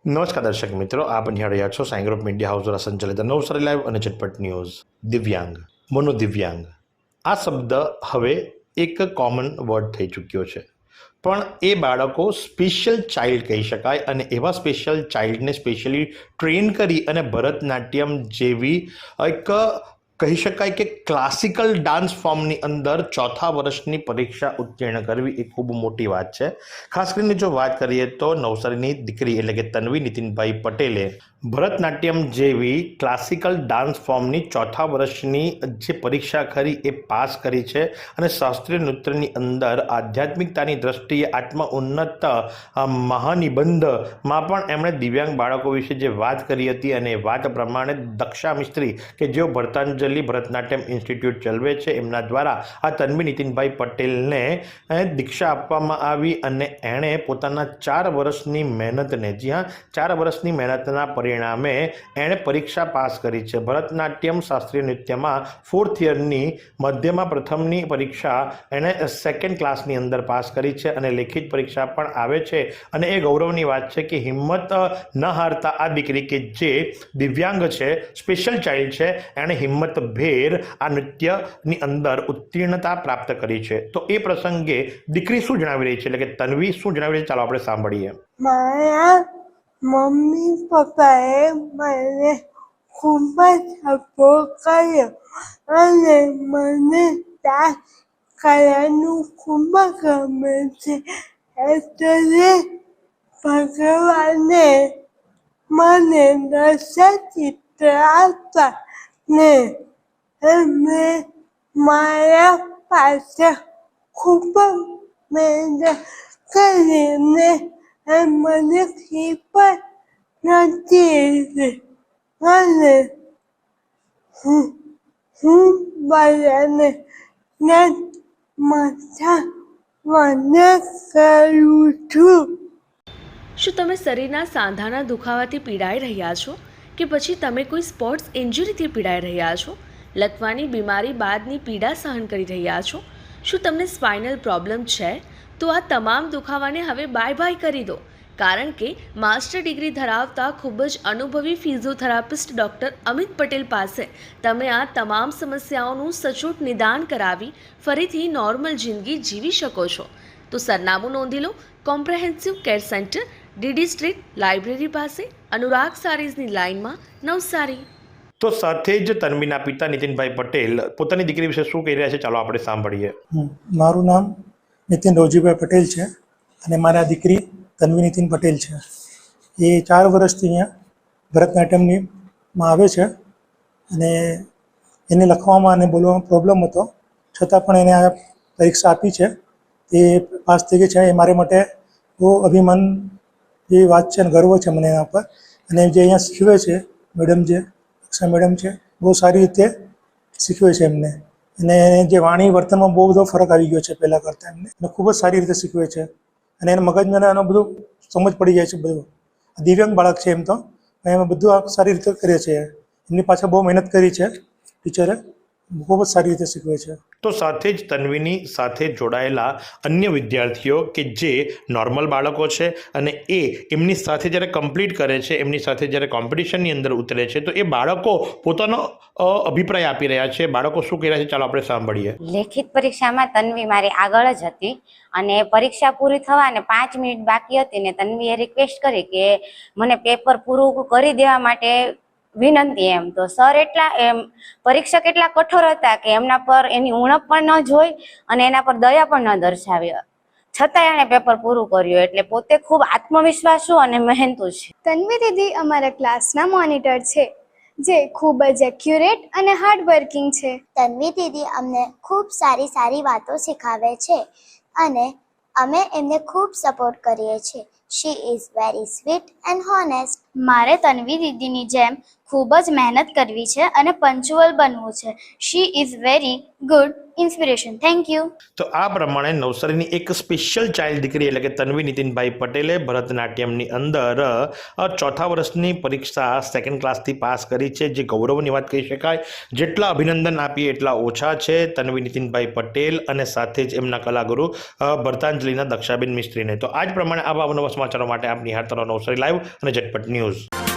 નમસ્કાર દર્શક મિત્રો, આપ નિહાળી રહ્યા છો સાઈ ગ્રુપ મીડિયા હાઉસ દ્વારા સંચાલિત નવસારી લાઈવ અને ઝટપટ ન્યૂઝ. દિવ્યાંગ, મનોદિવ્યાંગ આ શબ્દ હવે એક કોમન વર્ડ થઈ ચૂક્યો છે, પણ એ બાળકો સ્પેશિયલ ચાઇલ્ડ કહી શકાય. અને એવા સ્પેશિયલ ચાઇલ્ડને સ્પેશિયલી ટ્રેન કરી અને ભરતનાટ્યમ જેવી એક કહી શકાય કે ક્લાસિકલ ડાન્સ ફોર્મની અંદર ચોથા વર્ષની પરીક્ષા ઉત્તીર્ણ કરવી એ ખૂબ મોટી વાત છે. ખાસ કરીને જો વાત કરીએ તો નવસારીની દીકરી એટલે કે તન્વી નીતિનભાઈ પટેલે ભરતનાટ્યમ જેવી ક્લાસિકલ ડાન્સ ફોર્મની ચોથા વર્ષની જે પરીક્ષા ખરી એ પાસ કરી છે. અને શાસ્ત્રીય નૃત્યની અંદર આધ્યાત્મિકતાની દ્રષ્ટિએ આત્મ ઉન્નત મહાનિબંધમાં પણ એમણે દિવ્યાંગ બાળકો વિશે જે વાત કરી હતી અને વાત પ્રમાણે દક્ષા મિસ્ત્રી કે જેઓ ભરતનાટ્યમ ઇન્સ્ટિટ્યૂટ ચલાવે છે એમના દ્વારા આ તન્વી નીતિનભાઈ પટેલને દીક્ષા આપવામાં આવી અને એણે પોતાના 4 વર્ષની મહેનતને, જી હા, 4 વર્ષની મહેનતના પરિણામે એણે પરીક્ષા પાસ કરી છે. ભરતનાટ્યમ શાસ્ત્રીય નૃત્યમાં 4th યરની મધ્યમાં પ્રથમની પરીક્ષા એણે 2nd ક્લાસની અંદર પાસ કરી છે અને લેખિત પરીક્ષા પણ આવે છે. અને એ ગૌરવની વાત છે કે હિંમત ન હારતા આ દીકરી કે જે દિવ્યાંગ છે, સ્પેશિયલ ચાઇલ્ડ છે, એણે હિંમત ભેર આ નૃત્યની અંદર ઉત્તીર્ણતા પ્રાપ્ત કરી છે. તો એ પ્રસંગે દીકરી શું જણાવી રહી છે, એટલે કે તન્વી શું જણાવી રહી છે, ચાલો આપણે સાંભળીએ. મારા મમ્મી પપ્પાએ મને ખૂબ જ સપોર્ટ કર્યો અને મને ડાન્સ કરવાનું ખૂબ ગમે છે. એટલે ભગવાને મને 10 ચિત્ર આપ્યા ને મેં મારા પાસે ખૂબ મહેનત કરીને મને ફી પણ નથી અને હું બધાને માથા વંદન કરું છું. શું તમે શરીરના સાંધાના દુખાવાથી પીડાઈ રહ્યા છો કે પછી તમે કોઈ સ્પોર્ટ્સ ઇન્જરીથી પીડાઈ રહ્યા છો? લકવાની બીમારી બાદની પીડા સહન કરી રહ્યા છો? શું તમને સ્પાઇનલ પ્રોબ્લેમ છે? તો આ તમામ દુખાવાને હવે બાય કરી દો, કારણ કે માસ્ટર ડિગ્રી ધરાવતા ખૂબ જ અનુભવી ફિઝિયોથેરાપિસ્ટ ડૉક્ટર અમિત પટેલ પાસે તમે આ તમામ સમસ્યાઓનું સચોટ નિદાન કરાવી ફરીથી નોર્મલ જિંદગી જીવી શકો છો. તો સરનામું નોંધી લો. Comprehensive care centre, DD street, library પાસે, અનુરાગ સારીઝની લાઇનમાં, નવસારી. તો સાથે જ તન્વીના પિતા નીતિનભાઈ પટેલ પોતાની દીકરી વિશે શું કહી રહ્યા છે, ચાલો આપણે સાંભળીએ. મારું નામ નીતિન રોજીભાઈ પટેલ છે અને મારા દીકરી તન્વી નીતિન પટેલ છે. એ 4 વર્ષથી અહીંયા ભરતનાટ્યમમાં આવે છે અને એને લખવામાં અને બોલવામાં પ્રોબ્લેમ હતો, છતાં પણ એને આ પરીક્ષા આપી છે. એ પાસ થઈ ગઈ છે. એ મારે માટે બહુ અભિમાન જેવી વાત છે અને ગર્વ છે મને એના પર. અને જે અહીંયા શીખવે છે મેડમ, જે દક્ષા મેડમ છે, બહુ સારી રીતે શીખવે છે એમને. અને જે વાણી વર્તનમાં બહુ બધો ફરક આવી ગયો છે પહેલાં કરતાં એમને, અને ખૂબ જ સારી રીતે શીખવે છે. અને એને મગજમાં એનું બધું સમજ પડી જાય છે. બધું દિવ્યાંગ બાળક છે એમ તો, પણ એમાં બધું આ સારી રીતે કરે છે. એમની પાછળ બહુ મહેનત કરી છે ટીચરે, ખૂબ જ સારી રીતે શીખવે છે. તો સાથે જ તન્વીની સાથે જોડાયેલા અન્ય વિદ્યાર્થીઓ કે જે નોર્મલ બાળકો છે અને એમની સાથે જ્યારે કમ્પ્લીટ કરે છે, એમની સાથે જ્યારે કોમ્પિટિશનની અંદર ઉતરે છે, તો એ બાળકો પોતાનો અભિપ્રાય આપી રહ્યા છે. બાળકો શું કહી રહ્યા છે, ચાલો આપણે સાંભળીએ. લેખિત પરીક્ષામાં તન્વી મારી આગળ જ હતી અને પરીક્ષા પૂરી થવાને 5 મિનિટ બાકી હતી ને તન્વીએ રિક્વેસ્ટ કરી કે મને પેપર પૂરું કરી દેવા માટે વિનંતી. એમ તો સર પરીક્ષક એટલા કઠોર હતા કે એમના પર એની ઉણપ પણ ન જોઈ અને એના પર દયા પણ ન દર્શાવી, છતાં એણે પેપર પૂરું કર્યું. એટલે પોતે ખૂબ આત્મવિશ્વાસુ અને મહેનતુ છે. તન્વી દીદી અમારા ક્લાસના મોનિટર છે, જે ખૂબ જ એક્યુરેટ અને હાર્ડવર્કિંગ છે. તન્વી દીદી અમને ખૂબ સારી વાતો શીખવે છે અને અમે એમને ખૂબ સપોર્ટ કરીએ છીએ. She is very sweet and honest. મારે તન્વી દીદીની જેમ ખૂબ જ મહેનત કરવી છે અને પંક્ચ્યુઅલ બનવું છે. She is very good inspiration. Thank you. તો આ પ્રમાણે નવસારીની એક સ્પેશિયલ ચાઇલ્ડ દીકરી એટલે કે તન્વી નીતિનભાઈ પટેલે ભરતનાટ્યમની અંદર ચોથા વર્ષની પરીક્ષા સેકન્ડ ક્લાસથી પાસ કરી છે, જે ગૌરવની વાત કહી શકાય. જેટલા અભિનંદન આપીએ એટલા ઓછા છે તન્વી નીતિનભાઈ પટેલ અને સાથે જ એમના કલાગુરુ ભરતાંજલિના દક્ષાબેન મિસ્ત્રીને. તો આ જ પ્રમાણે આવા અવનવા સમાચારો માટે આપ નિહાળતા રહો નવસારી લાઈવ અને ઝટપટ ન્યૂઝ.